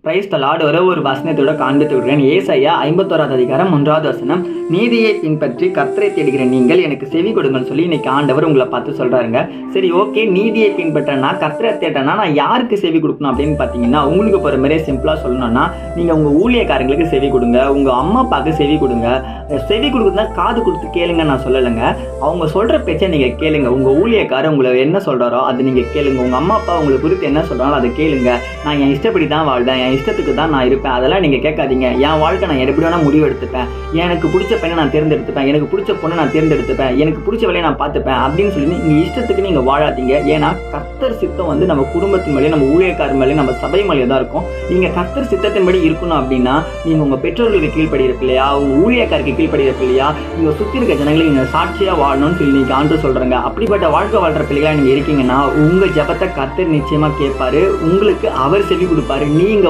Praise the Lord. ஒரே ஒரு வசனத்தோட காண்பித்து விடுறேன். ஏசாயா 51வது அதிகாரம் 1வது வசனம். நீதியை பின்பற்றி கர்த்தரை தேடுகிற நீங்கள் எனக்கு செவி கொடுங்கன்னு சொல்லி இன்னைக்கு ஆண்டவர் உங்களை பார்த்து சொல்றாருங்க. சரி, ஓகே, நீதியை பின்பற்றனா கர்த்தரை தேட்டனா நான் யாருக்கு செவி கொடுக்கணும் அப்படின்னு பார்த்தீங்கன்னா, உங்களுக்கு போகிற மாதிரியே சிம்பிளா சொல்லணும்னா, நீங்க உங்க ஊழியக்காரங்களுக்கு செவி கொடுங்க, உங்க அம்மா அப்பாவுக்கு செவி கொடுங்க. செவி கொடுக்குறதுனா காது கொடுத்து கேளுங்க நான் சொல்லலைங்க. அவங்க சொல்ற பேச்சை நீங்க கேளுங்க. உங்க ஊழியக்காரர் உங்களை என்ன சொல்றாரோ அதை நீங்க கேளுங்க. உங்க அம்மா அப்பா உங்களுக்கு குறித்து என்ன சொல்றாங்களோ அதை கேளுங்க. நான் என் இஷ்டப்படி தான் வாழ்வேன், என் இஷ்டத்துக்கு தான் நான் இருப்பேன், அதெல்லாம் நீங்க கேட்காதீங்க. என் வாழ்க்கை நான் எப்படி வேணா முடிவு எடுத்துப்பேன், எனக்கு பிடிச்ச பையனை நான் தேர்ந்தெடுத்துப்பேன், எனக்கு பிடிச்ச பொண்ணை நான் தேர்ந்தெடுத்துப்பேன், எனக்கு பிடிச்ச வேலையை நான் பார்த்துப்பேன் அப்படின்னு சொல்லி நீங்க இஷ்டத்துக்கு நீங்க வாழாதீங்க. ஏன்னா கர்த்தர் சித்தம் வந்து நம்ம குடும்பத்தின் மேலே, நம்ம ஊழியக்காரர் மேலே, நம்ம சபை மேலே தான் இருக்கும். நீங்க கர்த்தர் சித்தத்தின்படி இருக்கணும் அப்படின்னா நீங்க உங்க பெற்றோர்களுக்கு கீழ்படுகிற பிள்ளையா, உங்க ஊழியக்காருக்கு கீழ்படுகிற பிள்ளையா, நீங்க சுத்தி இருக்க ஜனங்களுக்கு நீங்க சாட்சியா வாழணும்னு சொல்லி நீங்க ஆண்டு சொல்றாங்க. அப்படிப்பட்ட வாழ்க்கை வாழ்ற பிள்ளைகளா நீங்க இருக்கீங்கன்னா உங்க ஜெபத்தை கர்த்தர் நிச்சயமா கேட்பாரு. உங்களுக்கு அவர் செவி கொடுப்பாரு. நீங்க